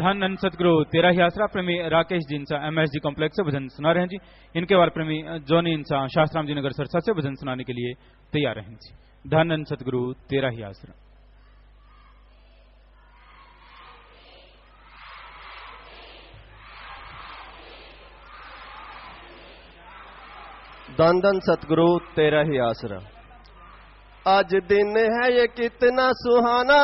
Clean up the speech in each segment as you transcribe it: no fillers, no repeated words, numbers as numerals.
धन अन सतगुरु तेरा ही आसरा प्रेमी राकेश जी इंसा MSG कॉम्प्लेक्स से भजन सुना रहे हैं जी। इनके बाद प्रेमी जोनी इंसा शास्त्राम जी नगर सरसा से भजन सुनाने के लिए तैयार हैं जी। धन अन सतगुरु तेरा ही आसरा। धन धन सतगुरु तेरा ही आसरा। आज दिन है ये कितना सुहाना,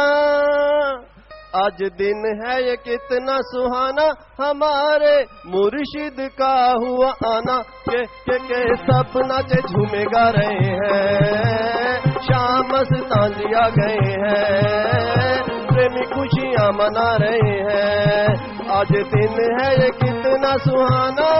आज दिन है ये कितना सुहाना, हमारे मुर्शिद का हुआ आना। के सब नाचे झूमे गा रहे हैं, शाम मस्तान आ गए हैं, प्रेमी खुशियां मना रहे हैं। आज दिन है ये कितना सुहाना।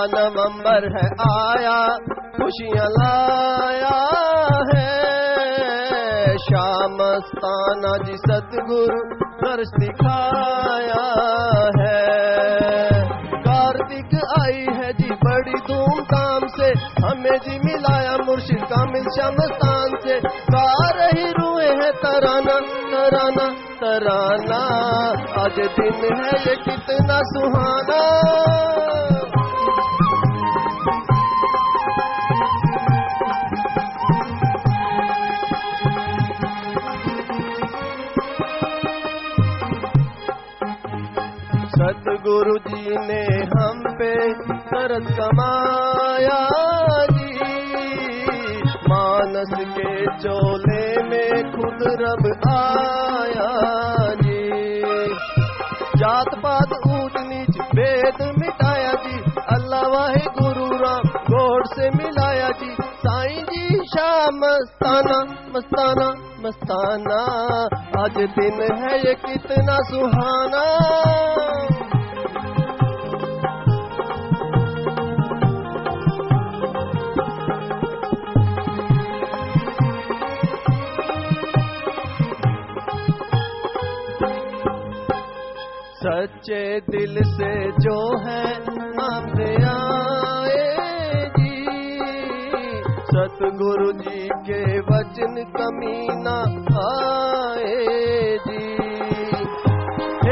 नवंबर है आया, खुशियां लाया है, शाम मस्ताना जी सतगुरु दर्श दिखाया है। कार्तिक आई है जी बड़ी धूमधाम से, हमें जी मिलाया मुर्शिद कामिल शाम मस्तान से। गा रही रूहे है तराना तराना तराना, आज दिन है ये कितना सुहाना। सतगुरु जी ने हम पे तरस कमाया जी, मानस के चोले में खुद रब आया जी। जात पात ऊंच नीच भेद मिटाया जी, अल्लाह वाहे गुरु राम गोड से मिलाया जी। साईं जी शाम मस्ताना मस्ताना मस्ताना, आज दिन है ये कितना सुहाना। सच्चे दिल से जो है आपसे आए जी, सतगुरु जी के वचन कमी ना आए जी।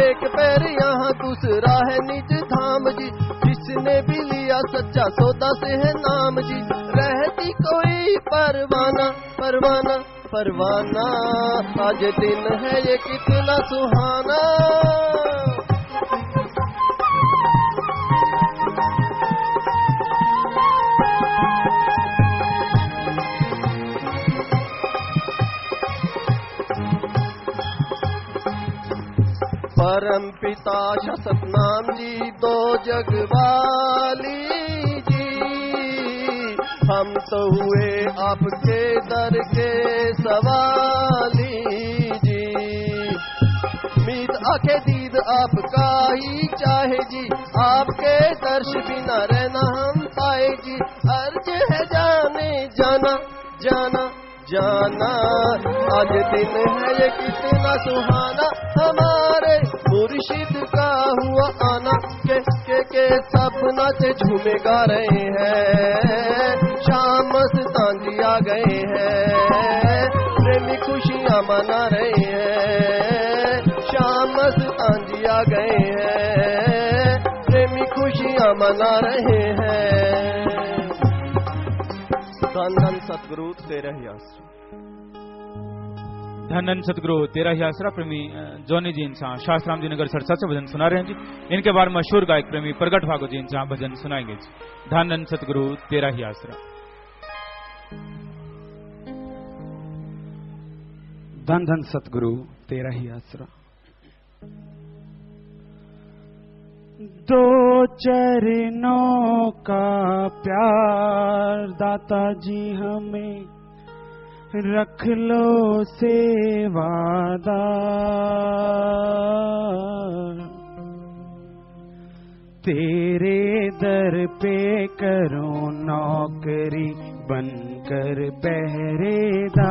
एक पैर यहाँ दूसरा है निज धाम जी, जिसने भी लिया सच्चा सौदा से है नाम जी। रहती कोई परवाना परवाना परवाना, आज दिन है ये कितना सुहाना। परम पिता सतनाम जी दो जगवाली जी, हम तो हुए आपके दर के सवाली जी। मीत आखे दीद आपका ही चाहे जी, आपके दर्श बिना रहना हम पाए जी। अर्ज है जाने जाना जाना जाना, आज दिन है ये कितना सुहाना, हमारे मुर्शिद का हुआ आना। के सब नाचे झूमे गा रहे हैं, शाम मस्तान जी आ गए हैं, प्रेमी खुशियां मना रहे हैं। शाम मस्तान जी आ गए हैं, प्रेमी खुशियां मना रहे हैं। धन धन सतगुरु तेरा ही आसरा। धन धन सतगुरु तेरा ही आसरा प्रेमी जोनी जी इंसा शास्त्राम जी नगर सरसा से भजन सुना रहे हैं जी। इनके बाद मशहूर गायक प्रेमी प्रगट भागो जी इंसा भजन सुनाएंगे जी। धन धन सतगुरु तेरा ही आसरा। धन धन सतगुरु तेरा ही आसरा। दो चरणों का प्यार दाता जी हमें रख लो सेवादार। तेरे दर पे करूं नौकरी बनकर पहरेदार।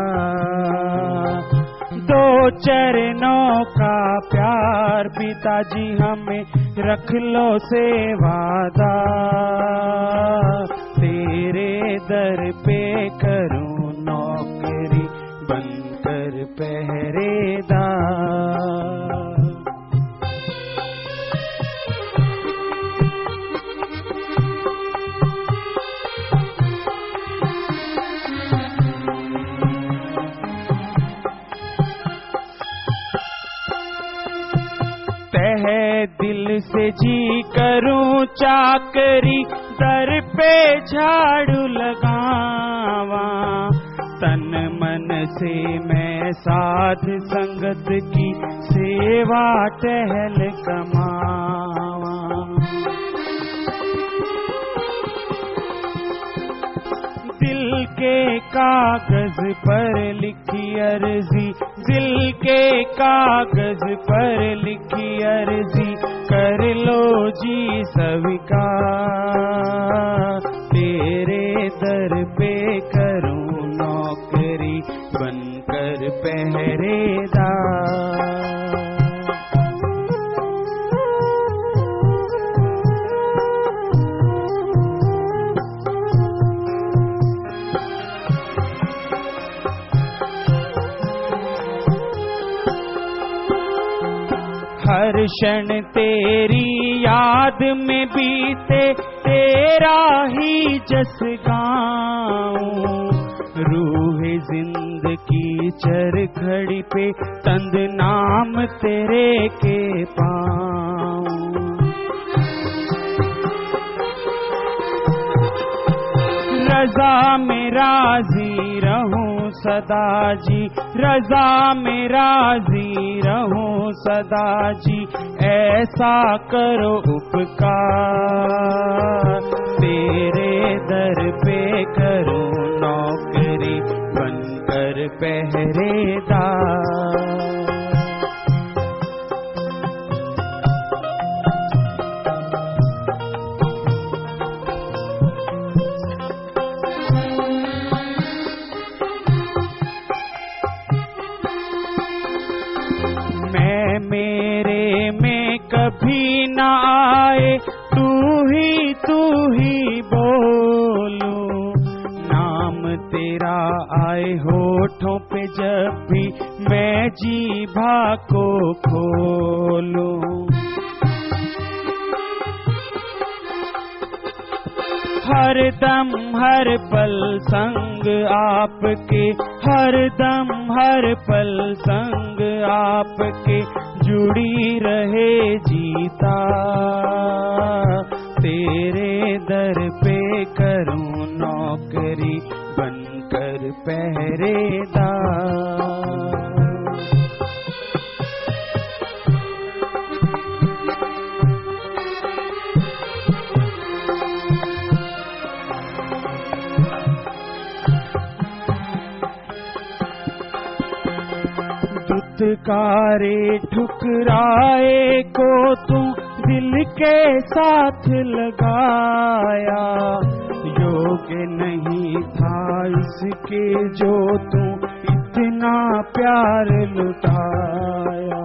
दो चरणों का प्यार पिताजी हमें रख लो सेवादार। तेरे दर पे करूं नौकरी बनकर पहरेदार। तहे दिल से जी करूं चाकरी दर पे झाड़ू लगावा। तन मन से मैं साध संगत की सेवा टहल कमावा। दिल के कागज पर लिखी अर्जी, दिल के कागज पर लिखी अर्जी कर लो जी स्वीकार। तेरे दर पे करूं नौकरी बनकर पहरेदार। हर क्षण तेरी याद में बीते तेरा ही जस गाऊं। रूह जिंदगी चरखड़ी पे तंद नाम तेरे के पाऊं। रजा में राजी रहूं सदा जी, रजा में राजी रहूं सदा जी, ऐसा करो उपकार। तेरे दर पे करो नौकरी बनकर पहरेदार। मेरे में कभी न आए तू ही बोलूं। नाम तेरा आए होठों पे जब भी मैं जीभा को खोलूं। हर दम हर पल संग आपके, हर दम हर पल संग आपके जुड़ी रहे जीता। तेरे दर पे करूं नौकरी बनकर पहरेदार। दुत्कारे ठुकराए को तू दिल के साथ लगाया। योग्य नहीं था इसके जो तू इतना प्यार लुटाया।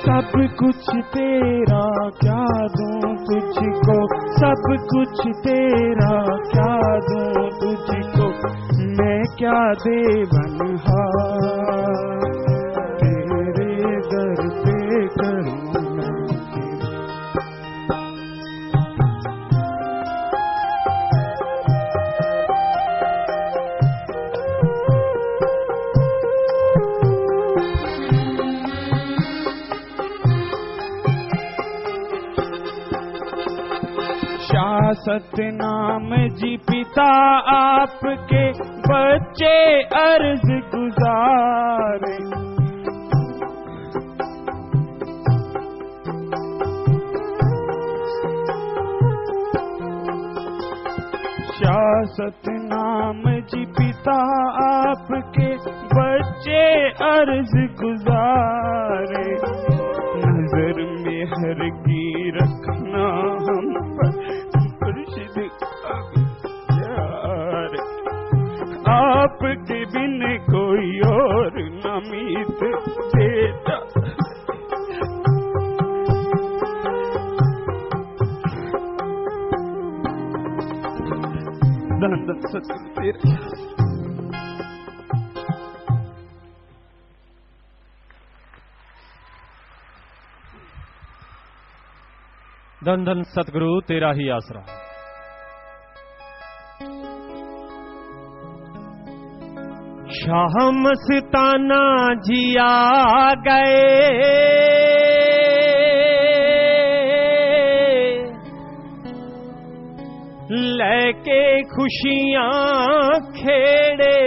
सब कुछ तेरा क्या दूं तुझको, सब कुछ तेरा क्या दूं तुझको, मैं क्या दे बनहार। तेरे दर पे करूं सतनाम जी पिता आपके बच्चे अर्ज गुजारे। सतनाम जी पिता आपके बच्चे अर्ज गुजारे, नजर में हर की रखना हम पर मुर्शिद यार, आपके बिन कोई और न मीत देता। धन धन सतगुरु तेरे। धन धन सतगुरु तेरा ही आसरा। शाह मस्ताना जी आ गए, लेके खुशियां खेड़े,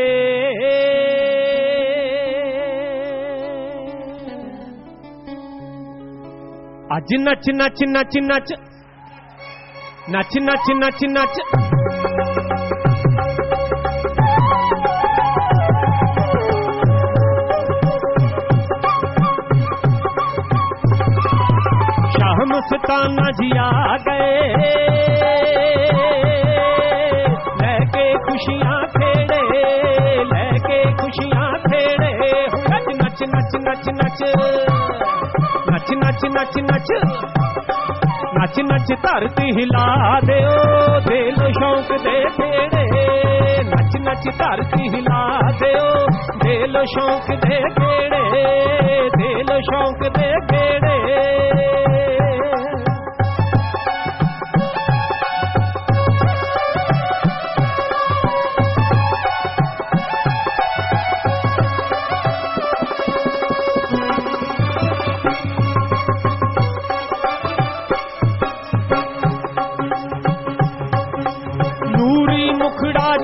अज नच नच नच नच नच नच नच नच शाह मस्ताना जी आ गए, लेके खुशियां खेड़े, लेके खुशियां खेड़े, नच नच नच नच नच नच नच नच नच नच नच धरती हिला दियो, दे लो शौक दे खेड़े, नच नच धरती हिला दियो, दे लो शौक दे खेड़े, दे लो शौक दे खेड़े।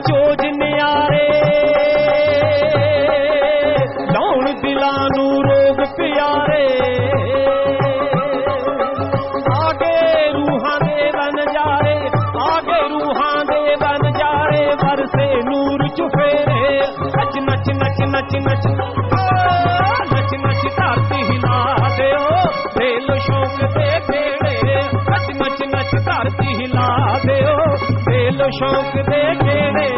चोज न्यारे लौण दिलां नू रोग प्यारे, आगे रूहां दे बन जारे, आगे रूहां दे बन जारे, बरसे नूर चुफेरे, नच नच नच नच नच नच नच धरती हिला दियो, दे लो शौक दे खेड़े, नच नच नच धरती हिला दियो, दे लो शौक दे खेड़े।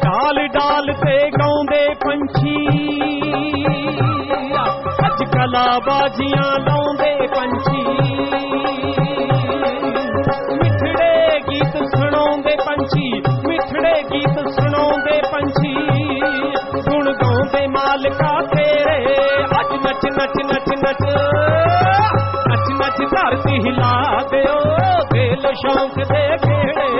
डाल डाल पे गाउंदे पंछी, अज कला बाजियां लाउंदे पंछी, मिठड़े गीत सुनाउंदे पंछी, मिठड़े गीत सुनाउंदे पंछी, गुण गाउंदे मालका तेरे, अज नच नच नच नच नच नच धरती हिला दियो, दे लो शौक दे खेड़े,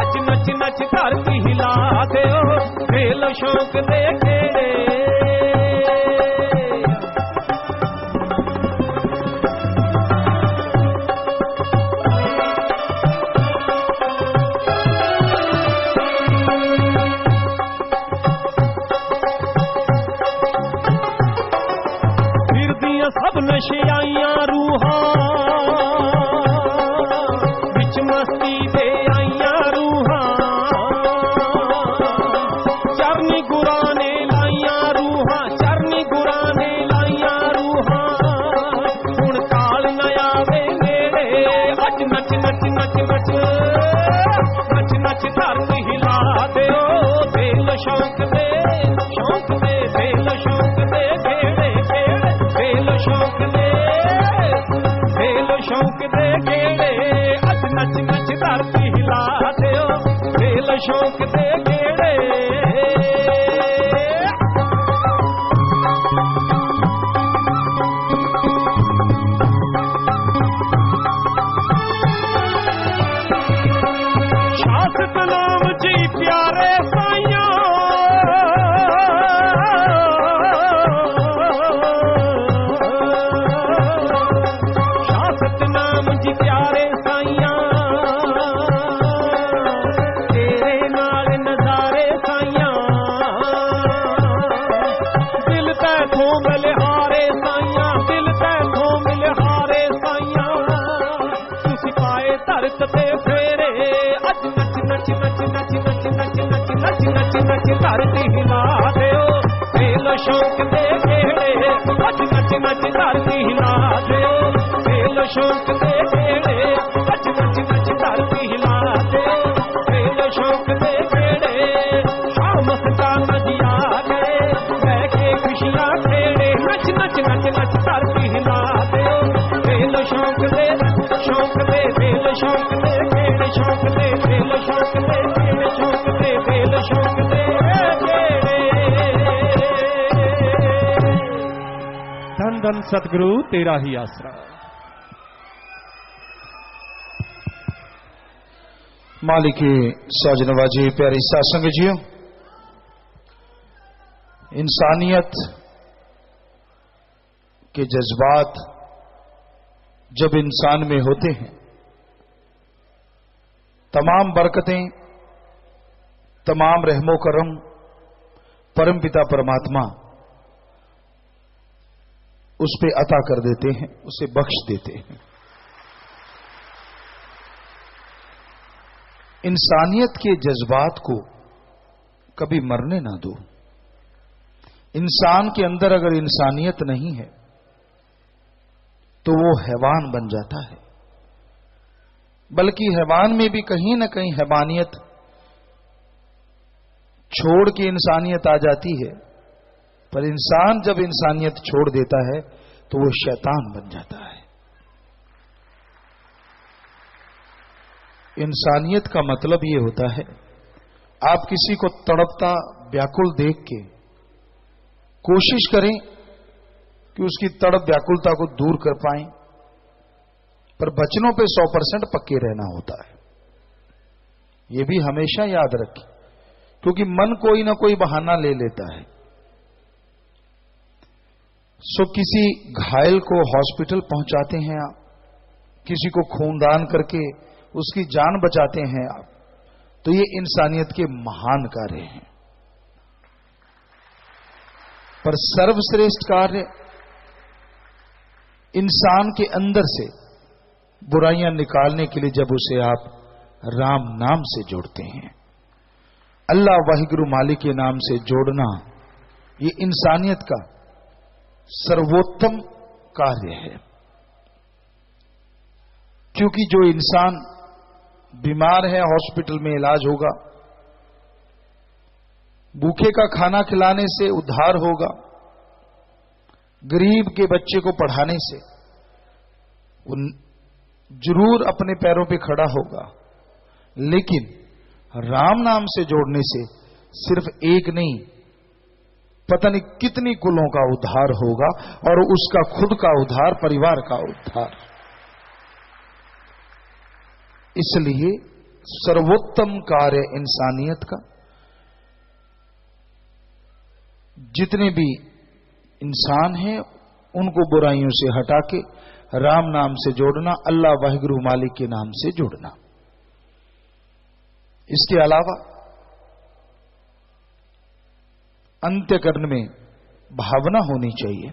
अज नच नच धरती हिला दियो, दे लो शौक दे खेड़े। सब नशियाइयां रूहां बिच मस्ती दे आइयां रूहां, चरनी गुराने लाइयां रूहां, चरनी गुराने लाइयां रूहां, हुण काल न आवे नेड़े, अज नच नच नच नच नच नच धरती हिला दियो, दे लो शौक दे शौक दे, दे लो शौक दे खेड़े खेड़े, दे लो शौक दे, दे लो शौक दे खेड़े, अज नच नच धरती हिला दियो, दे लो शौक दे खेड़े। शासक नाम जी प्यारे साइयां, शासक नाम जी प्यारे साइयां, धरती हिला दियो खेल शौक दे खेड़े नच नच नच धरती हिला दियो खेल शौक दे खेड़े नच नच नच धरती हिला दियो खेल शौक दे खेड़े शाम सदा नदिया गए बह के खुशियां खेड़े नच नच नच नच धरती हिला दियो खेल शौक दे खेल शौक दे खेल शौक दे खेल शौक दे खेल शौक दे खेल शौक दे खेल शौक दे धन धन सतगुरु तेरा ही आसरा। मालिके साजनवाजी प्यारी सासंग जियो, इंसानियत के जज्बात जब इंसान में होते हैं, तमाम बरकतें, तमाम रहमो करम परमपिता परमात्मा उस पे अता कर देते हैं, उसे बख्श देते हैं। इंसानियत के जज्बात को कभी मरने ना दो। इंसान के अंदर अगर इंसानियत नहीं है तो वो हैवान बन जाता है, बल्कि हैवान में भी कहीं ना कहीं हैवानियत छोड़ के इंसानियत आ जाती है। पर इंसान जब इंसानियत छोड़ देता है तो वो शैतान बन जाता है। इंसानियत का मतलब ये होता है, आप किसी को तड़पता व्याकुल देख के कोशिश करें कि उसकी तड़प व्याकुलता को दूर कर पाएं, पर वचनों पे 100% पक्के रहना होता है। ये भी हमेशा याद रखें, क्योंकि मन कोई ना कोई बहाना ले लेता है। सो किसी घायल को हॉस्पिटल पहुंचाते हैं आप, किसी को खूनदान करके उसकी जान बचाते हैं आप, तो ये इंसानियत के महान कार्य हैं। पर सर्वश्रेष्ठ कार्य इंसान के अंदर से बुराइयां निकालने के लिए जब उसे आप राम नाम से जोड़ते हैं, अल्लाह वाहिगुरु मालिक के नाम से जोड़ना, ये इंसानियत का सर्वोत्तम कार्य है। क्योंकि जो इंसान बीमार है, हॉस्पिटल में इलाज होगा, भूखे का खाना खिलाने से उद्धार होगा, गरीब के बच्चे को पढ़ाने से वो जरूर अपने पैरों पे खड़ा होगा। लेकिन राम नाम से जोड़ने से सिर्फ एक नहीं, पता नहीं कितनी कुलों का उद्धार होगा, और उसका खुद का उद्धार, परिवार का उद्धार। इसलिए सर्वोत्तम कार्य इंसानियत का, जितने भी इंसान हैं उनको बुराइयों से हटा के राम नाम से जोड़ना, अल्लाह वाहिगुरु मालिक के नाम से जोड़ना। इसके अलावा अंत्यकरण में भावना होनी चाहिए।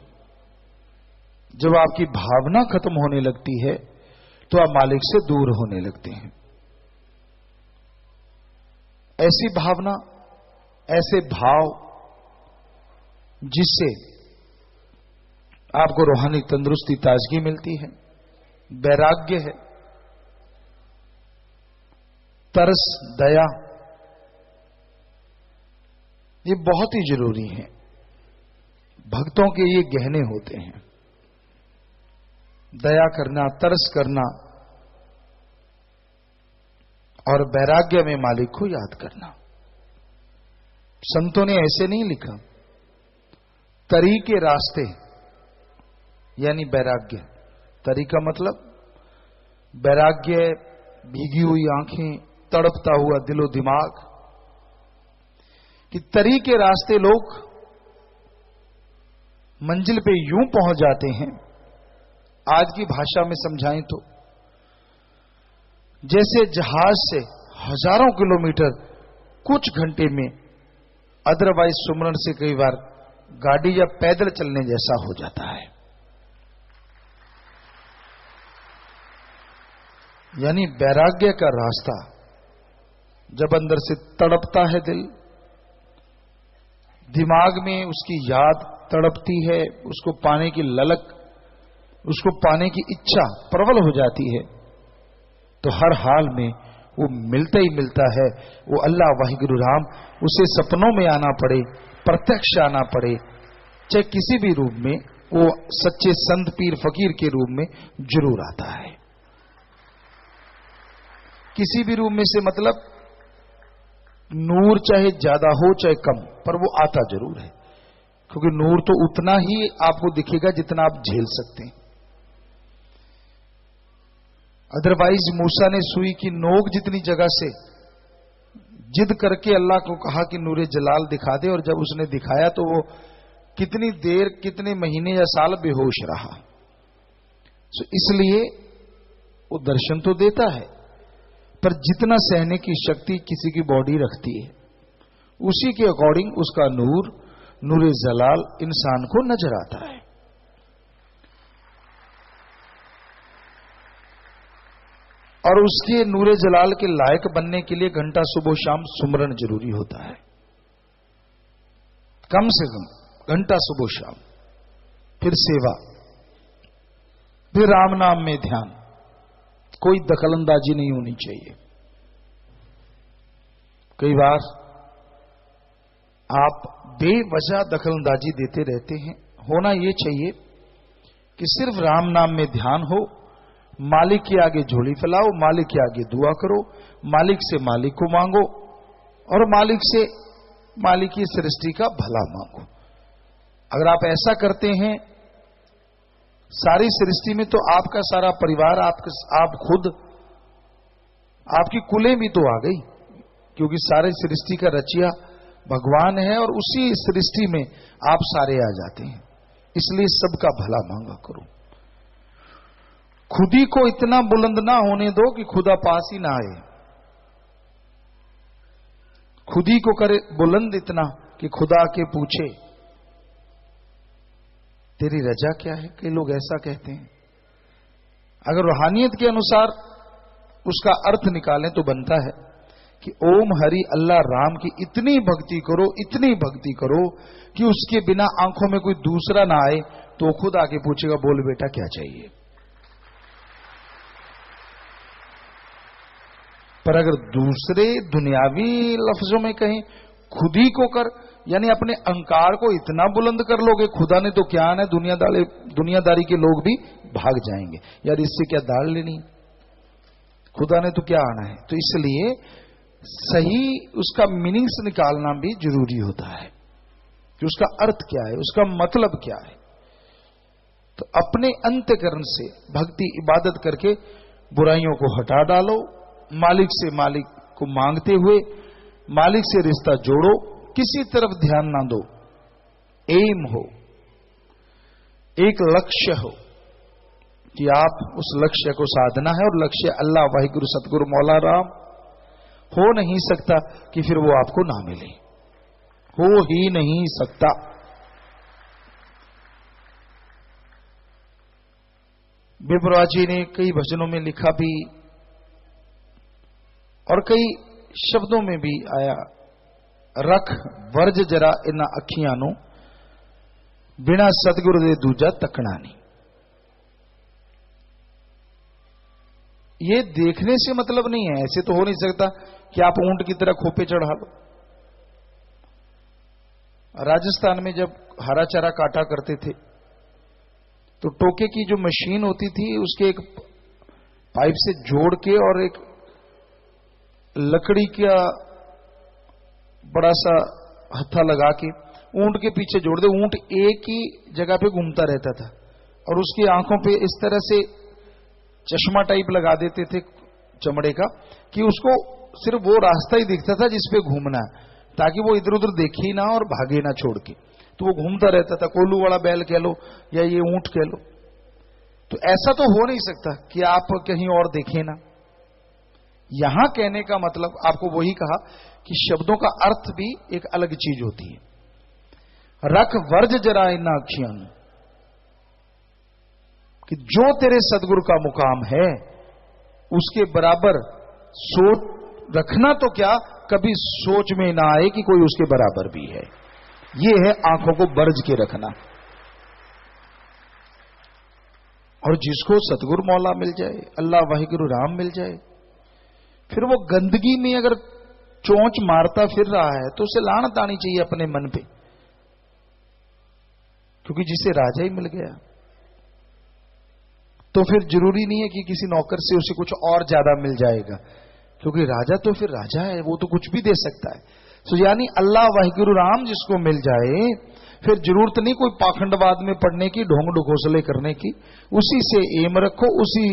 जब आपकी भावना खत्म होने लगती है तो आप मालिक से दूर होने लगते हैं। ऐसी भावना, ऐसे भाव जिससे आपको रूहानी तंदुरुस्ती, ताजगी मिलती है, वैराग्य है, तरस, दया, ये बहुत ही जरूरी है। भक्तों के ये गहने होते हैं। दया करना, तरस करना और वैराग्य में मालिक को याद करना। संतों ने ऐसे नहीं लिखा, तरी के रास्ते यानी वैराग्य। तरी का मतलब वैराग्य, भीगी हुई आंखें, तड़पता हुआ दिलो दिमाग, कि तरी के रास्ते लोग मंजिल पे यूं पहुंच जाते हैं, आज की भाषा में समझाएं तो जैसे जहाज से हजारों किलोमीटर कुछ घंटे में, अदरवाइज सुमरण से कई बार गाड़ी या पैदल चलने जैसा हो जाता है। यानी वैराग्य का रास्ता जब अंदर से तड़पता है दिल, दिमाग में उसकी याद तड़पती है, उसको पाने की ललक, उसको पाने की इच्छा प्रबल हो जाती है, तो हर हाल में वो मिलता ही मिलता है। वो अल्लाह वाहिगुरु राम उसे सपनों में आना पड़े, प्रत्यक्ष आना पड़े, चाहे किसी भी रूप में, वो सच्चे संत पीर फकीर के रूप में जरूर आता है। किसी भी रूप में से मतलब नूर चाहे ज्यादा हो चाहे कम, पर वो आता जरूर है, क्योंकि नूर तो उतना ही आपको दिखेगा जितना आप झेल सकते हैं। अदरवाइज मूसा ने सुई की नोक जितनी जगह से जिद करके अल्लाह को कहा कि नूरे जलाल दिखा दे, और जब उसने दिखाया तो वो कितनी देर, कितने महीने या साल बेहोश रहा। तो इसलिए वो दर्शन तो देता है, पर जितना सहने की शक्ति किसी की बॉडी रखती है, उसी के अकॉर्डिंग उसका नूर, नूरे जलाल इंसान को नजर आता है। और उसके नूरे जलाल के लायक बनने के लिए घंटा सुबह शाम सुमरन जरूरी होता है, कम से कम घंटा सुबह शाम, फिर सेवा, फिर राम नाम में ध्यान, कोई दखलंदाजी नहीं होनी चाहिए। कई बार आप बेवजह दखलंदाजी देते रहते हैं। होना यह चाहिए कि सिर्फ राम नाम में ध्यान हो, मालिक के आगे झोली फैलाओ, मालिक के आगे दुआ करो, मालिक से मालिक को मांगो, और मालिक से मालिक की सृष्टि का भला मांगो। अगर आप ऐसा करते हैं, सारी सृष्टि में तो आपका सारा परिवार, आप खुद, आपकी कुलें भी तो आ गई, क्योंकि सारे सृष्टि का रचिया भगवान है, और उसी सृष्टि में आप सारे आ जाते हैं। इसलिए सबका भला मांगा करो। खुद ही को इतना बुलंद ना होने दो कि खुदा पास ही ना आए। खुद ही को करे बुलंद इतना कि खुदा के पूछे तेरी रजा क्या है। कई लोग ऐसा कहते हैं। अगर रूहानियत के अनुसार उसका अर्थ निकालें तो बनता है कि ओम हरि अल्लाह राम की इतनी भक्ति करो, इतनी भक्ति करो कि उसके बिना आंखों में कोई दूसरा ना आए, तो खुद आके पूछेगा बोल बेटा क्या चाहिए। पर अगर दूसरे दुनियावी लफ्जों में कहें, खुद ही को कर, यानी अपने अहंकार को इतना बुलंद कर लोगे, खुदा ने तो क्या आना है, दुनियादारी के लोग भी भाग जाएंगे, यार इससे क्या दाढ़ लेनी, खुदा ने तो क्या आना है। तो इसलिए सही उसका मीनिंग्स निकालना भी जरूरी होता है कि उसका अर्थ क्या है, उसका मतलब क्या है। तो अपने अंतःकरण से भक्ति इबादत करके बुराइयों को हटा डालो, मालिक से मालिक को मांगते हुए मालिक से रिश्ता जोड़ो, किसी तरफ ध्यान ना दो। एम हो, एक लक्ष्य हो कि आप उस लक्ष्य को साधना है, और लक्ष्य अल्लाह वाहिगुरु सतगुरु मौला राम। हो नहीं सकता कि फिर वो आपको ना मिले, हो ही नहीं सकता। बेपरवाह जी ने कई भजनों में लिखा भी और कई शब्दों में भी आया, रख वर्ज जरा इना अखियां नो, बिना सतगुरु दे दूजा तकना नहीं। ये देखने से मतलब नहीं है, ऐसे तो हो नहीं सकता कि आप ऊंट की तरह खोपे चढ़ा लो। राजस्थान में जब हरा चारा काटा करते थे तो टोके की जो मशीन होती थी उसके एक पाइप से जोड़ के और एक लकड़ी का बड़ा सा हत्था लगा के ऊंट के पीछे जोड़ दे। ऊंट एक ही जगह पे घूमता रहता था और उसकी आंखों पे इस तरह से चश्मा टाइप लगा देते थे चमड़े का कि उसको सिर्फ वो रास्ता ही दिखता था जिस पे घूमना है, ताकि वो इधर उधर देखे ही ना और भागे ना छोड़ के। तो वो घूमता रहता था, कोल्लू वाला बैल कह लो या ये ऊंट कह लो। तो ऐसा तो हो नहीं सकता कि आप कहीं और देखें ना। यहां कहने का मतलब आपको वही कहा कि शब्दों का अर्थ भी एक अलग चीज होती है। रख वर्ज जरा इना अखियां, कि जो तेरे सदगुरु का मुकाम है उसके बराबर सोच रखना, तो क्या कभी सोच में ना आए कि कोई उसके बराबर भी है। ये है आंखों को बरज के रखना। और जिसको सतगुरु मौला मिल जाए, अल्लाह वाहिगुरु राम मिल जाए, फिर वो गंदगी में अगर चोंच मारता फिर रहा है तो उसे लानत आनी चाहिए अपने मन पे, क्योंकि जिसे राजा ही मिल गया तो फिर जरूरी नहीं है कि किसी नौकर से उसे कुछ और ज्यादा मिल जाएगा, क्योंकि राजा तो फिर राजा है, वो तो कुछ भी दे सकता है। तो यानी अल्लाह वाहिगुरु राम जिसको मिल जाए, फिर जरूरत नहीं कोई पाखंडवाद में पड़ने की, ढोंग ढकोसले करने की। उसी से एम रखो, उसी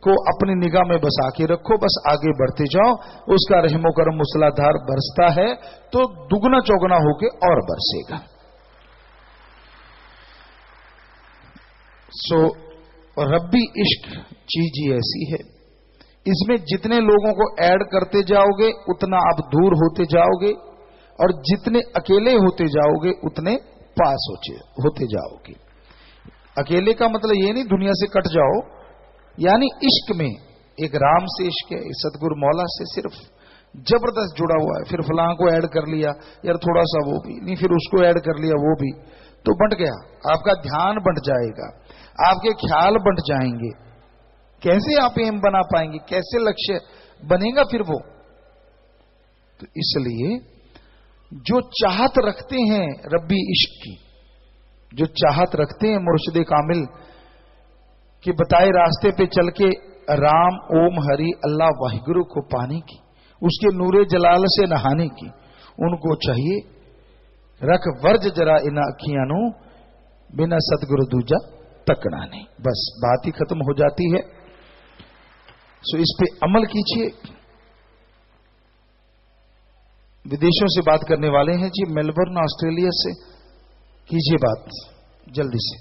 को अपनी निगाह में बसा के रखो, बस आगे बढ़ते जाओ। उसका रहमो करम मूसलाधार बरसता है तो दुगना चौगना होके और बरसेगा। सो रब्बी इश्क चीज ही ऐसी है, इसमें जितने लोगों को ऐड करते जाओगे उतना आप दूर होते जाओगे, और जितने अकेले होते जाओगे उतने पास होते जाओगे। अकेले का मतलब ये नहीं दुनिया से कट जाओ, यानी इश्क में एक राम से इश्क है, सतगुरु मौला से सिर्फ जबरदस्त जुड़ा हुआ है। फिर फलां को ऐड कर लिया यार, थोड़ा सा वो भी नहीं, फिर उसको ऐड कर लिया वो भी, तो बंट गया। आपका ध्यान बंट जाएगा, आपके ख्याल बंट जाएंगे। कैसे आप एम बना पाएंगे, कैसे लक्ष्य बनेगा फिर वो? तो इसलिए जो चाहत रखते हैं रब्बी इश्क की, जो चाहत रखते हैं मुर्शिद कामिल के बताए रास्ते पे चल के राम ओम हरि अल्लाह वाहिगुरु को पाने की, उसके नूरे जलाल से नहाने की, उनको चाहिए रख वर्ज जरा इन अखियां नु बिना सतगुरु दूजा तकना नहीं। बस बात ही खत्म हो जाती है। सो इस पे अमल कीजिए। विदेशों से बात करने वाले हैं जी, मेलबर्न ऑस्ट्रेलिया से, कीजिए बात जल्दी से।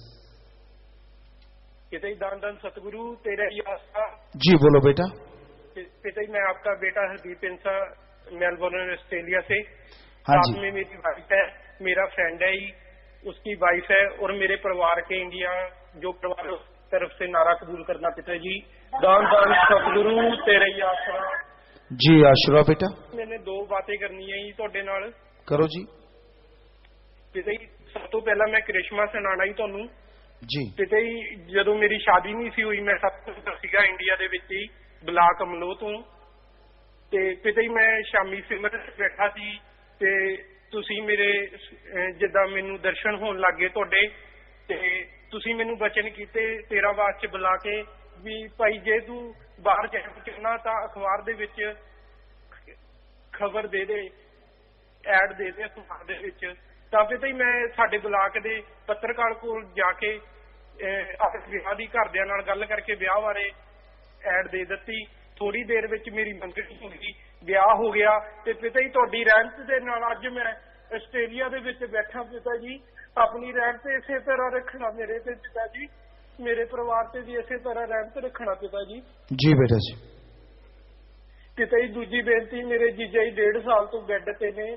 पिता दान दान सतगुरु तेरा ही आस्था। जी बोलो बेटा। पिता मैं आपका बेटा हरदीप इंसा, मेलबर्न ऑस्ट्रेलिया से। हाँ जी। साथ में मेरी वाइफ है, मेरा फ्रेंड है ही, उसकी वाइफ है, और मेरे परिवार के इंडिया जो परिवार तरफ से नारा कबूल करना पिता जी। दान दान सतगुरु तेरा ही आस्था। जी आशीर्वाद बेटा। मैंने दो बातें करनी है जी ਤੁਹਾਡੇ ਨਾਲ। करो जी। पिता जी सब तो पहला मैं करिश्मा सुनाना ही ਤੁਹਾਨੂੰ जी। पिता जी ਜਦੋਂ ਮੇਰੀ ਸ਼ਾਦੀ ਨਹੀਂ ਸੀ ਹੋਈ, ਮੈਂ ਸਭ ਤੋਂ ਸੀਗਾ ਇੰਡੀਆ ਦੇ ਵਿੱਚ ਹੀ ਬਲਾਕ ਅਮਲੋਹ ਤੋਂ, ਤੇ ਪਿਤਾ ਜੀ ਮੈਂ ਸ਼ਾਮੀ ਸਿਮਰਨ ਬੈਠਾ ਸੀ ਤੇ ਤੁਸੀਂ ਮੇਰੇ ਜਿੱਦਾਂ ਮੈਨੂੰ ਦਰਸ਼ਨ ਹੋਣ ਲੱਗੇ ਤੁਹਾਡੇ, ਤੇ ਤੁਸੀਂ ਮੈਨੂੰ ਬਚਨ ਕੀਤੇ ਤੇਰਾ ਵਾਸਤੇ ਬੁਲਾ ਕੇ ਵੀ ਭਾਈ ਜੇ ਤੂੰ ਬਾਹਰ ਜਾਣਾ ਚਾਹੁੰਦਾ ਤਾਂ ਅਖਬਾਰ ਦੇ ਵਿੱਚ ਖਬਰ ਦੇ ਦੇ, ਐਡ ਦੇ ਦੇ ਅਖਬਾਰ ਦੇ ਵਿੱਚ। ਤਾਂ ਫਿਰ ਮੈਂ ਸਾਡੇ ਬਲਾਕ ਦੇ ਪੱਤਰਕਾਰ ਕੋਲ ਜਾ ਕੇ ਆਪਣੇ ਵਿਆਹ ਦੀ ਘਰਦਿਆਂ ਨਾਲ ਗੱਲ ਕਰਕੇ ਵਿਆਹ ਬਾਰੇ ਐਡ ਦੇ ਦਿੱਤੀ। ਥੋੜੀ ਦੇਰ ਵਿੱਚ ਮੇਰੀ ਮੰਗਣੀ ਹੋ ਗਈ, ਵਿਆਹ ਹੋ ਗਿਆ, ਤੇ ਪਿਤਾ ਜੀ ਤੁਹਾਡੀ ਰਹਿਮਤ ਦੇ ਨਾਲ ਅੱਜ ਮੈਂ ਆਸਟ੍ਰੇਲੀਆ ਦੇ ਵਿੱਚ ਬੈਠਾ। ਪਿਤਾ ਜੀ ਆਪਣੀ ਰਹਿਮਤ ਇਸੇ ਤਰ੍ਹਾਂ ਰੱਖਣਾ ਮੇਰੇ ਤੇ ਪਿਤਾ ਜੀ, ਮੇਰੇ ਪਰਿਵਾਰ ਤੇ ਵੀ ਇਸੇ ਤਰ੍ਹਾਂ ਰਹਿਮਤ ਰੱਖਣਾ ਪਿਤਾ ਜੀ। जी बेटा जी। ਪਿਤਾ ਜੀ ਦੂਜੀ ਬੇਨਤੀ, ਮੇਰੇ ਜੀਜਾ ਜੀ 1.5 ਸਾਲ ਤੋਂ ਬੈੱਡ ਤੇ ਨੇ,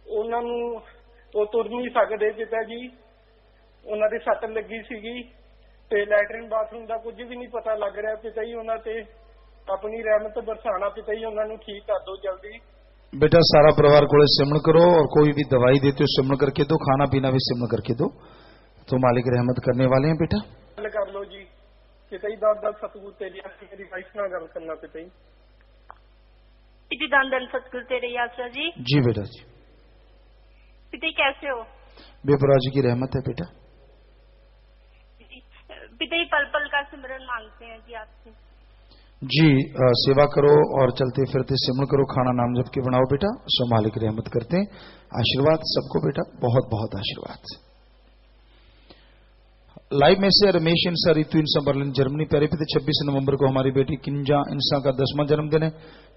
ਉਹਨਾਂ ਨੂੰ ਉਹ ਤੁਰ ਨਹੀਂ ਸਕਦੇ ਪਿਤਾ ਜੀ, ਉਹਨਾਂ ਦੇ ਸੱਟ ਲੱਗੀ ਸੀਗੀ ਤੇ ਲੈਟਰਿਨ ਬਾਥਰੂਮ ਦਾ ਕੁਝ ਵੀ ਨਹੀਂ ਪਤਾ ਲੱਗ ਰਿਹਾ ਪਿਤਾ ਜੀ। ਉਹਨਾਂ ਤੇ ਆਪਣੀ ਰਹਿਮਤ ਬਰਸਾਣਾ ਪਿਤਾ ਜੀ, ਉਹਨਾਂ ਨੂੰ ਠੀਕ ਕਰ ਦਿਓ जल्दी। बेटा सारा परिवार को सिमरण करो, और कोई भी दवाई देते हो सिमरण करके दो, खाना पीना भी सिमरण करके दो, तो मालिक रहमत करने वाले हैं बेटा। गल कर लो जी पिता जी। दान दान सतगुरु तेरी मेरी वाइफ नाल गल करना पिता जी। जी दान दान सतगुरु तेरे आसरा जी। जी बेटा जी। पिता जी कैसे हो? बेपरवाह जी की रहमत है बेटा। पिता जी पल पल का सिमरन मांगते हैं जी आपसे। जी सेवा करो और चलते फिरते सिमरण करो, खाना नाम जप के बनाओ बेटा। सो मालिक रहमत करते हैं। आशीर्वाद सबको बेटा, बहुत बहुत आशीर्वाद। लाइव में से रमेश इंसा, रितु इंसा, बर्लिन जर्मनी। प्यारे पिता 26 नवंबर को हमारी बेटी किंजा इंसा का 10वां जन्मदिन है।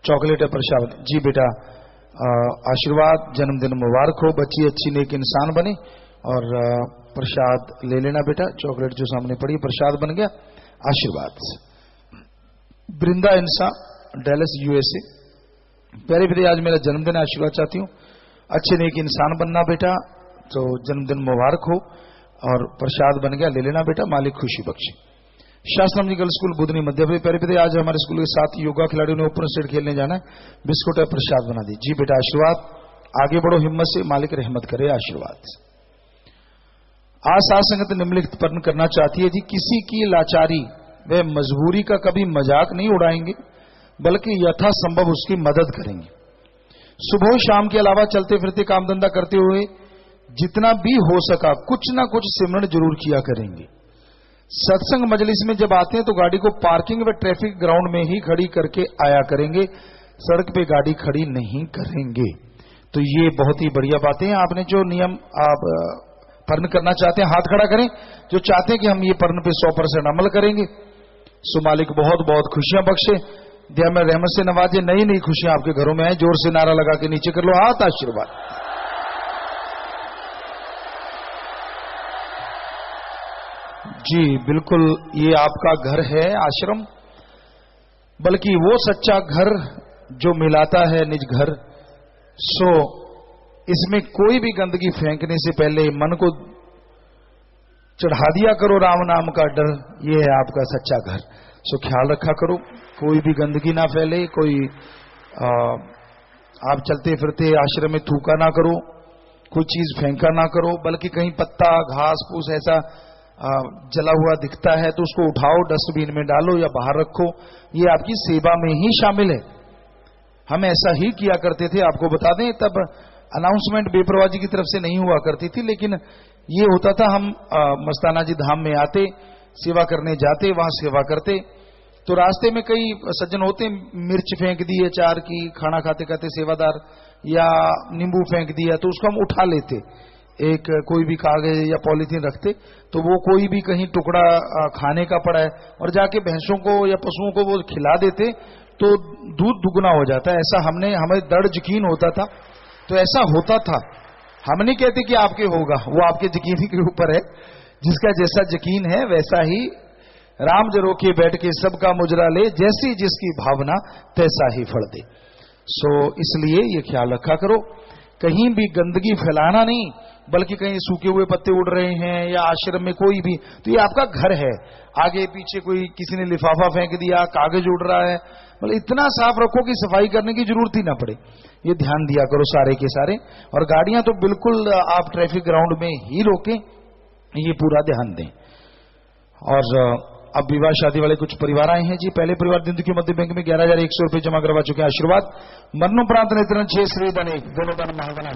चॉकलेट है प्रसाद। जी बेटा आशीर्वाद, जन्मदिन मुबारक हो, बच्ची अच्छी नेक इंसान बने, और प्रसाद ले लेना बेटा। चॉकलेट जो सामने पड़ी प्रसाद बन गया, आशीर्वाद। बृंदा इंसा, डेलस यूएसए। प्यारे पिता आज मेरा जन्मदिन है, आशीर्वाद चाहती हूँ, अच्छे नेक इंसान बनना बेटा, तो जन्मदिन मुबारक हो, और प्रसाद बन गया, ले लेना बेटा, मालिक खुशी बख्शे। शास्त्रम जी गर्ल्स स्कूल बुधनी मध्य प्रदेश। प्यारे पिता आज हमारे स्कूल के 7 योगा खिलाड़ियों ने ओपन स्टेट खेलने जाना है, बिस्कुट है प्रसाद बना दी। जी बेटा आशीर्वाद, आगे बढ़ो हिम्मत से, मालिक रहमत करे आशीर्वाद से। आज साथ संगत निम्नलिखित पर्ण करना चाहती है जी, किसी की लाचारी व मजबूरी का कभी मजाक नहीं उड़ाएंगे, बल्कि यथासंभव उसकी मदद करेंगे। सुबह शाम के अलावा चलते फिरते काम धंधा करते हुए जितना भी हो सका कुछ ना कुछ सिमरन जरूर किया करेंगे। सत्संग मजलिस में जब आते हैं तो गाड़ी को पार्किंग व ट्रैफिक ग्राउंड में ही खड़ी करके आया करेंगे, सड़क पे गाड़ी खड़ी नहीं करेंगे। तो ये बहुत ही बढ़िया बातें हैं। आपने जो नियम आप पर्ण करना चाहते हैं हाथ खड़ा करें, जो चाहते हैं कि हम ये पर्ण पे 100% अमल करेंगे। सो मालिक बहुत बहुत खुशियां बख्शे, दया में रहमत से नवाजे, नई नई खुशियां आपके घरों में आए। जोर से नारा लगा के नीचे कर लो हाथ, आशीर्वाद। जी बिल्कुल, ये आपका घर है आश्रम, बल्कि वो सच्चा घर जो मिलाता है निज घर। सो इसमें कोई भी गंदगी फेंकने से पहले मन को चढ़ा दिया करो राम नाम का डर, ये है आपका सच्चा घर। सो ख्याल रखा करो, कोई भी गंदगी ना फैले, कोई आप चलते फिरते आश्रम में थूका ना करो, कोई चीज फेंका ना करो, बल्कि कहीं पत्ता घास फूस ऐसा जला हुआ दिखता है तो उसको उठाओ, डस्टबिन में डालो या बाहर रखो। ये आपकी सेवा में ही शामिल है। हम ऐसा ही किया करते थे, आपको बता दें, तब अनाउंसमेंट बेपरवाही की तरफ से नहीं हुआ करती थी, लेकिन ये होता था, हम मस्ताना जी धाम में आते, सेवा करने जाते, वहां सेवा करते, तो रास्ते में कई सज्जन होते, मिर्च फेंक दी अचार की, खाना खाते खाते सेवादार, या नींबू फेंक दिया, तो उसको हम उठा लेते, एक कोई भी कागज या पॉलीथीन रखते, तो वो कोई भी कहीं टुकड़ा खाने का पड़ा है और जाके भैंसों को या पशुओं को वो खिला देते तो दूध दुगना हो जाता है। ऐसा हमें दृढ़ यकीन होता था, तो ऐसा होता था। हम नहीं कहते कि आपके होगा, वो आपके यकीन के ऊपर है, जिसका जैसा यकीन है वैसा ही राम जरो के बैठ के सबका मुजरा ले, जैसी जिसकी भावना तैसा ही फल दे। सो इसलिए ये ख्याल रखा करो, कहीं भी गंदगी फैलाना नहीं, बल्कि कहीं सूखे हुए पत्ते उड़ रहे हैं या आश्रम में कोई भी, तो ये आपका घर है, आगे पीछे कोई किसी ने लिफाफा फेंक दिया, कागज उड़ रहा है, मतलब इतना साफ रखो कि सफाई करने की जरूरत ही ना पड़े। ये ध्यान दिया करो सारे के सारे। और गाड़ियां तो बिल्कुल आप ट्रैफिक ग्राउंड में ही रोकें, ये पूरा ध्यान दें। और अब विवाह शादी वाले कुछ परिवार आए हैं जी। पहले परिवार दिन की मध्य बैंक में 11,100 रुपए जमा करवा चुके हैं, आशीर्वाद। मरणोपरांत नेत्र 6 श्री धन 1 दोनों धन महागण।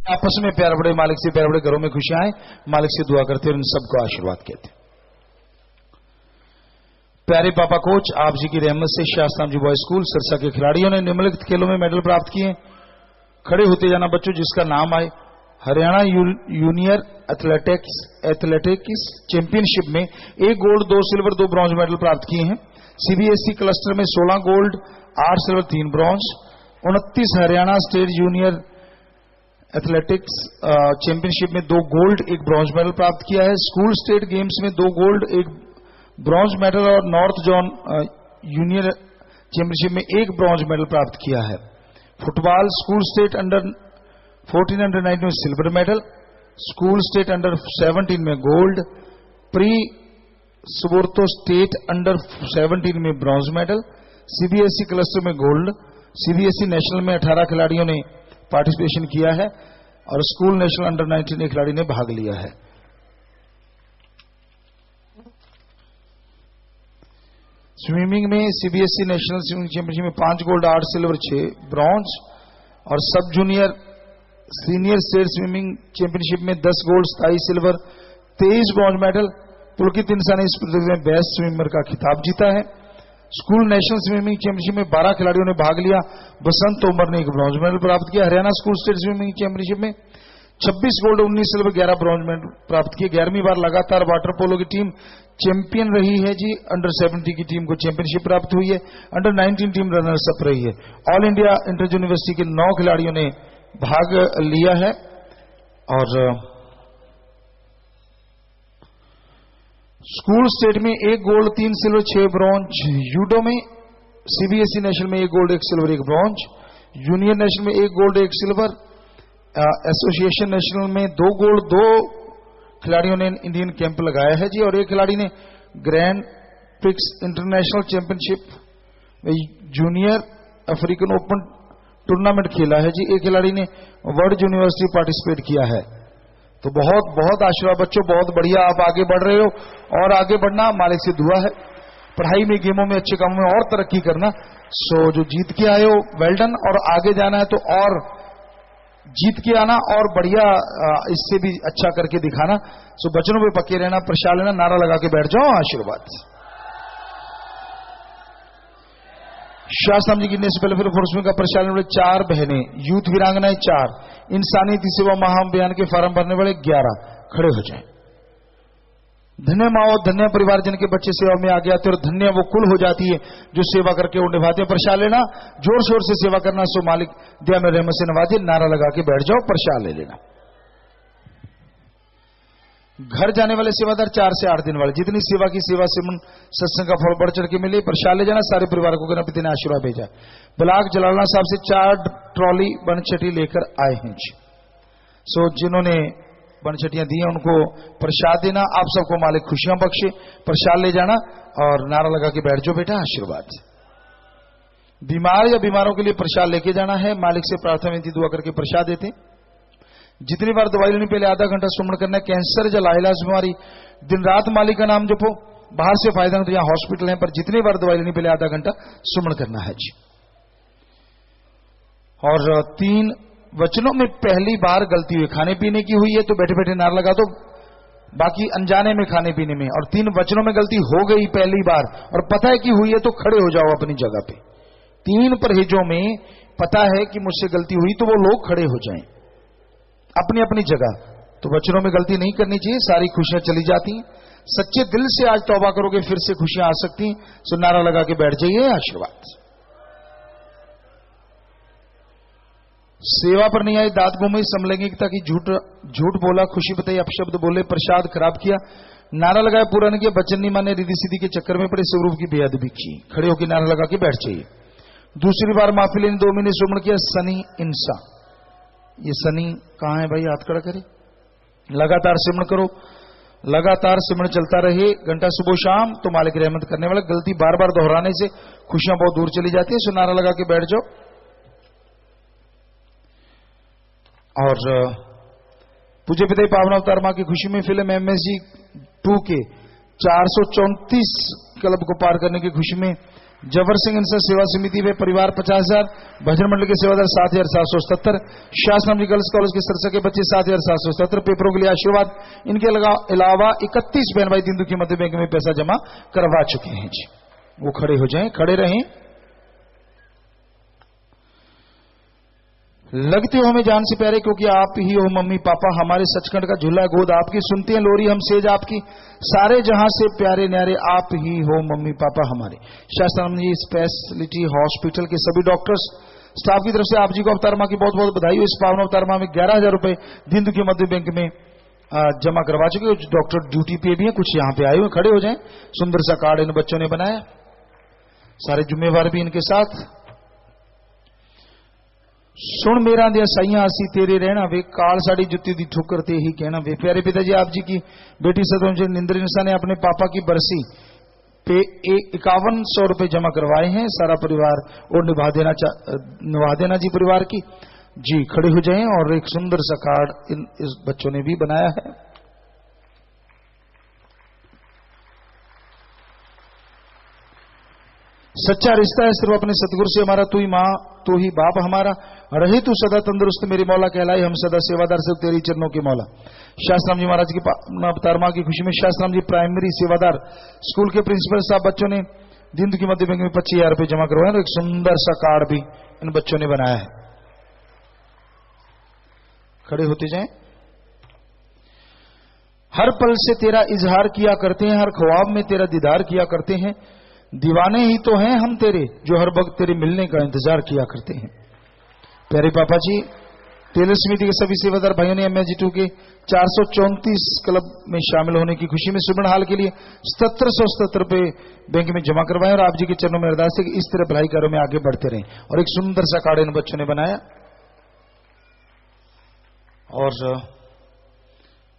आपस में प्यार बड़े, मालिक से प्यार बड़े, घरों में खुशियां आए, मालिक से दुआ करते और इन सबको आशीर्वाद कहते। प्यारे पापा कोच, आप जी की रहमत से शास्त्राम जी बॉय स्कूल सिरसा के खिलाड़ियों ने निम्नलिखित खेलों में मेडल प्राप्त किए। खड़े होते जाना बच्चों, जिसका नाम आए। हरियाणा यूनियर एथलेटिक्स चैंपियनशिप में 1 गोल्ड 2 सिल्वर 2 ब्रॉन्ज मेडल प्राप्त किए हैं। सीबीएसई क्लस्टर में 16 gold 8 silver 3 bronze. 29 Haryana state junior athletics championship में 2 गोल्ड 1 ब्रॉन्ज मेडल प्राप्त किया है। स्कूल स्टेट गेम्स में 2 गोल्ड 1 ब्रॉन्ज मेडल और नॉर्थ जोन यूनियर चैंपियनशिप में 1 ब्रॉन्ज मेडल प्राप्त किया है। Football school state under 14 under 19 में silver medal, school state under 17 में gold, pre Subroto state under 17 में ब्रॉन्ज मेडल, सीबीएसई क्लस्टर में गोल्ड, सीबीएसई नेशनल में 18 खिलाड़ियों ने पार्टिसिपेशन किया है और स्कूल नेशनल अंडर 19 खिलाड़ी ने भाग लिया है। स्विमिंग में सीबीएसई नेशनल स्विमिंग चैंपियनशिप में 5 गोल्ड, 8 सिल्वर, 6 ब्रॉन्ज और सब junior senior state swimming championship में 10 गोल्ड, 27 सिल्वर, 23 ब्रॉन्ज मेडल। पुलकित इंसान ने इस प्रतियोगिता में बेस्ट स्विमर का खिताब जीता है। स्कूल नेशनल स्विमिंग चैंपियनशिप में 12 खिलाड़ियों ने भाग लिया। बसंत तोमर ने 1 ब्रॉन्ज मेडल प्राप्त किया। Haryana school state swimming championship में 26 गोल्ड, 19 सिल्वर, 11 ब्रॉन्ज मेडल प्राप्त किए। 11वीं बार लगातार वाटर पोलो की टीम चैंपियन रही है जी। अंडर 70 की टीम को चैंपियनशिप प्राप्त हुई है। अंडर 19 टीम रनर्स अप रही है। ऑल इंडिया इंटर यूनिवर्सिटी के 9 खिलाड़ियों ने भाग लिया है और स्कूल स्टेट में 1 गोल्ड, 3 सिल्वर, 6 ब्रॉन्ज। यूडो में सीबीएसई नेशनल में 1 gold, 1 silver, 1 bronze. Junior national में 1 गोल्ड, 1 सिल्वर। एसोसिएशन नेशनल में 2 गोल्ड, 2 खिलाड़ियों ने इंडियन कैंप लगाया है जी। और एक खिलाड़ी ने grand prix international championship junior African open tournament खेला है जी। एक खिलाड़ी ने वर्ल्ड यूनिवर्सिटी पार्टिसिपेट किया है। तो बहुत बहुत आशीर्वाद बच्चों, बहुत बढ़िया आप आगे बढ़ रहे हो और आगे बढ़ना मालिक से दुआ है। पढ़ाई में, गेमों में, अच्छे कामों में और तरक्की करना। सो जो जीत के आए हो वेल डन, और आगे जाना है तो और जीत के आना और बढ़िया इससे भी अच्छा करके दिखाना। सो बचनों पे पक्के रहना, प्रसाद लेना, नारा लगा के बैठ जाओ। आशीर्वाद शास्त्राम जी गिनने से पहले फिर फोर्समेंट का प्रसाद लेने वाले 4 बहनें, यूथ वीरांगनाएं 4, इंसानियती सेवा महाअभियान के फार्म भरने वाले 11 खड़े हो जाएं। धन्य माओ, धन्य परिवारजन के बच्चे सेवा में आगे आते और धन्य वो कुल हो जाती है जो सेवा करके वो निभाते हैं। प्रसाद लेना, जोर शोर से सेवा करना। सो मालिक दया में रहमत से नवाजे। नारा लगा के बैठ जाओ, प्रसाद ले लेना। घर जाने वाले सेवादार 4 से 8 दिन वाले, जितनी सेवा की सेवा से सत्संग का फल बढ़ चढ़ के मिले, प्रसाद ले जाना। सारे परिवार को कहना पिता ने आशीर्वाद भेजा। ब्लाक जलालना साहब से 4 ट्रॉली बनछटी लेकर आए हैं जी। सो जिन्होंने बनछटियां दी हैं उनको प्रसाद देना। आप सबको मालिक खुशियां बख्शे। प्रसाद ले जाना और नारा लगा के बैठ जाओ बेटा। आशीर्वाद बीमार या बीमारों के लिए प्रसाद लेके जाना है। मालिक से प्रार्थना विनती दुआ करके प्रसाद देते। जितनी बार दवाई लेनी पहले आधा घंटा सुमन करना है। कैंसर या लाइलाज बीमारी दिन रात मालिक का नाम जपो। बाहर से फायदा नहीं, तो यहां हॉस्पिटल है, पर जितनी बार दवाई लेनी पहले आधा घंटा सुमन करना है जी। और 3 वचनों में पहली बार गलती हुई, खाने पीने की हुई है तो बैठे बैठे नारा लगा दो, बाकी अनजाने में खाने पीने में। और 3 वचनों में गलती हो गई पहली बार और पता है कि हुई है तो खड़े हो जाओ अपनी जगह पे। 3 परहेजों में पता है कि मुझसे गलती हुई तो वो लोग खड़े हो जाएं अपनी अपनी जगह। तो वचनों में गलती नहीं करनी चाहिए, सारी खुशियां चली जाती हैं। सच्चे दिल से आज तौबा करोगे फिर से खुशियां आ सकती हैं। सो नारा लगा के बैठ जाइए। आशीर्वाद सेवा पर नहीं आई, दांत घूमे, समलैंगिकता की झूठ बोला, खुशी बताई, अपशब्द बोले, प्रसाद खराब किया, नारा लगाया पूरा नहीं किया, बचन नहीं माने, रिद्धि सिद्धि के चक्कर में पड़े, स्वरूप की बेअदबी की, खड़े होकर नारा लगा के बैठ जाइए। दूसरी बार माफी लेने 2 महीने श्रवण किया। शनि इंसा, ये शनि कहां है भाई? हाथ खड़ा करे। लगातार सिमरण करो, लगातार सिमरण चलता रहे, घंटा सुबह शाम, तो मालिक रहमत करने वाला। गलती बार बार दोहराने से खुशियां बहुत दूर चली जाती है। सो नारा लगा के बैठ जाओ। और पूज्य पिता पावन अवतार मां की खुशी में फिल्म MSG 2 के 434 क्लब को पार करने की खुशी में जवर सिंह इंसा सेवा समिति वे परिवार 50,000, भजन मंडल के सेवादार 7,777, शास्त्राम जी गर्ल्स कॉलेज के सरसा के बच्चे 7,777 पेपरों के लिए आशीर्वाद। इनके अलावा 31 बहन भाई दिंदू की मध्य बैंक में पैसा जमा करवा चुके हैं जी। वो खड़े हो जाएं, खड़े रहें। लगते हो हमें जान से प्यारे, क्योंकि आप ही हो मम्मी पापा हमारे। सचखंड का झूला गोद आपकी, सुनते हैं लोरी हम सेज आपकी, सारे जहां से प्यारे न्यारे आप ही हो मम्मी पापा हमारे। शास्त्राम जी स्पेशलिटी हॉस्पिटल के सभी डॉक्टर्स स्टाफ की तरफ से आप जी को अवतार मां की बहुत बहुत बधाई हो। इस पावन अवतार मां में 11,000 रुपए दिंदू के मध्य बैंक में जमा करवा चुके। डॉक्टर ड्यूटी पे भी हैं, कुछ यहां पे आए हुए, खड़े हो जाएं। सुंदर सा कार्ड इन बच्चों ने बनाया, सारे जिम्मेवार भी इनके साथ। सुन मेरा दिया साइया असी तेरे रहना वे, काल साड़ी जुत्ती दी ठुकर ते ही कहना वे। प्यारे पिताजी, आप जी की बेटी सतवंश निंद्र निशा ने अपने पापा की बरसी पे 5100 रुपए जमा करवाए हैं। सारा परिवार और निभा देना जी परिवार की जी। खड़े हो जाएं और एक सुंदर सा कार्ड इस बच्चों ने भी बनाया है। सच्चा रिश्ता है सिर्फ अपने सतगुरु से हमारा, तू ही माँ तू ही बाप हमारा, रहे तू सदा तंदुरुस्त मेरी मौला, कहलाए हम सदा सेवादार सिर्फ तेरी चरणों के मौला। शास्त्राम जी महाराज की अवतार मां की खुशी में शास्त्राम जी प्राइमरी सेवादार स्कूल के प्रिंसिपल साहब बच्चों ने दिन की मध्य बैंक में 25,000 रुपए जमा करवाए और एक सुंदर सा कार्ड भी इन बच्चों ने बनाया है। खड़े होते जाएं। हर पल से तेरा इजहार किया करते हैं, हर ख्वाब में तेरा दीदार किया करते हैं, दीवाने ही तो हैं हम तेरे जो हर वक्त तेरे मिलने का इंतजार किया करते हैं। प्यारे पापा जी, टेलर समिति के सभी सेवादार भाइयों ने MSG2 के 434 क्लब में शामिल होने की खुशी में सुबह हाल के लिए 7777 रुपए बैंक में जमा करवाए और आप जी के चरणों में अरदास है कि इस तरह भलाई कार्यों में आगे बढ़ते रहें। और एक सुंदर सा कार्ड इन बच्चों ने बनाया और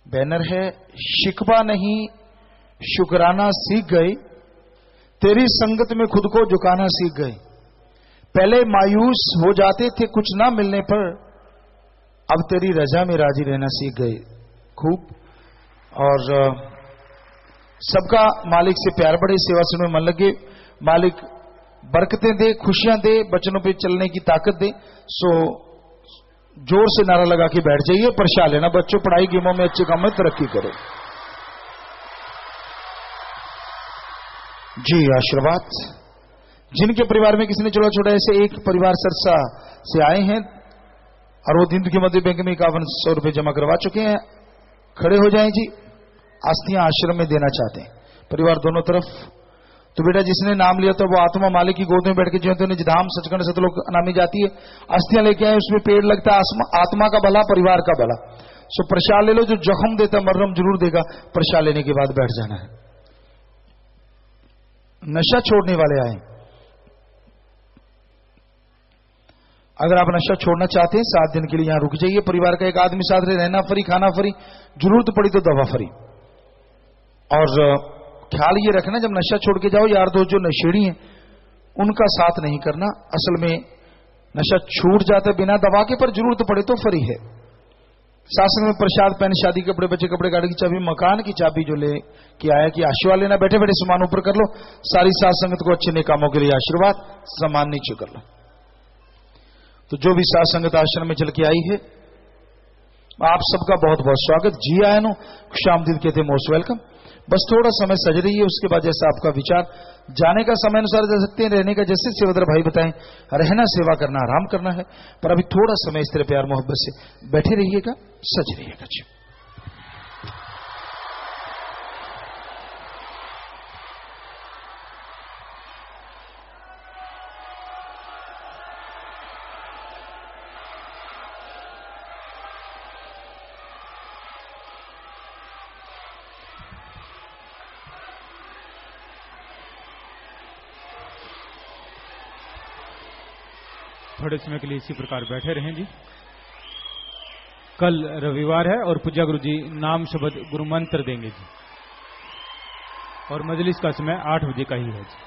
बैनर है, शिकवा नहीं शुक्राना सीख गए, तेरी संगत में खुद को झुकाना सीख गए। पहले मायूस हो जाते थे कुछ ना मिलने पर, अब तेरी रजा में राजी रहना सीख गए। खूब। और सबका मालिक से प्यार बढ़े, सेवा से में मन लगे, मालिक बरकतें दे, खुशियां दे, बचनों पे चलने की ताकत दे। सो जोर से नारा लगा के बैठ जाइए, परछा लेना बच्चों, पढ़ाई गेमों में अच्छे काम में तरक्की करो जी। आशीर्वाद। जिनके परिवार में किसी ने चोला छोड़ा, ऐसे एक परिवार सरसा से आए हैं और वो दिन के मध्य बैंक में 5100 रुपए जमा करवा चुके हैं। खड़े हो जाएं जी। अस्थियां आश्रम में देना चाहते हैं परिवार दोनों तरफ। तो बेटा जिसने नाम लिया तो वो आत्मा मालिक की गोद में बैठ के जो निजधाम सचखंड सतलोक नामी जाती है। अस्थियां लेके आए, उसमें पेड़ लगता है, आत्मा का भला परिवार का भला। सो प्रसाद ले लो, जो जख्म देता मरहम जरूर देगा। प्रसाद लेने के बाद बैठ जाना है। नशा छोड़ने वाले आए, अगर आप नशा छोड़ना चाहते हैं 7 दिन के लिए यहां रुक जाइए। परिवार का एक आदमी साथ रहे, रहना फ्री, खाना फ्री, जरूरत पड़ी तो दवा फ्री। और ख्याल ये रखना, जब नशा छोड़ के जाओ, यार दोस्त जो नशेड़ी हैं उनका साथ नहीं करना। असल में नशा छूट जाता है बिना दवा के, पर जरूरत पड़े तो फ्री है। शासन में प्रसाद, पैन, शादी कपड़े, बच्चे कपड़े, गाड़ी की चाबी, मकान की चाबी जो ले के आया कि आशीर्वाद लेना, बैठे बैठे सामान ऊपर कर लो। सारी साथ संगत को अच्छे नेक कामों के लिए आशीर्वाद, सामान नीचे कर लो। तो जो भी साथ संगत आश्रम में चल के आई है, आप सबका बहुत बहुत स्वागत। जी आए नो खुशामदीद कहते, मोस्ट वेलकम। बस थोड़ा समय सज रही है, उसके बाद जैसा आपका विचार, जाने का समय अनुसार जा सकते हैं, रहने का जैसे सेवादार भाई बताएं, रहना सेवा करना आराम करना है। पर अभी थोड़ा समय इस तरह प्यार मोहब्बत से बैठे रहिएगा, सज रहिएगा जी। थोड़े समय के लिए इसी प्रकार बैठे रहें जी। कल रविवार है और पूज्य गुरु जी नाम शब्द गुरु मंत्र देंगे जी, और मजलिस का समय 8 बजे का ही है जी।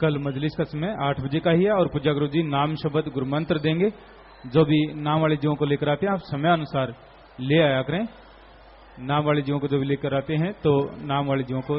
कल मजलिस का समय 8 बजे का ही है और पूज्य गुरु जी नाम शब्द गुरु मंत्र देंगे। जो भी नाम वाले जीवों को लेकर आते हैं, आप समय अनुसार ले आया करें। नाम वाले जीवों को जो भी लेकर आते हैं, तो नाम वाले जीवों को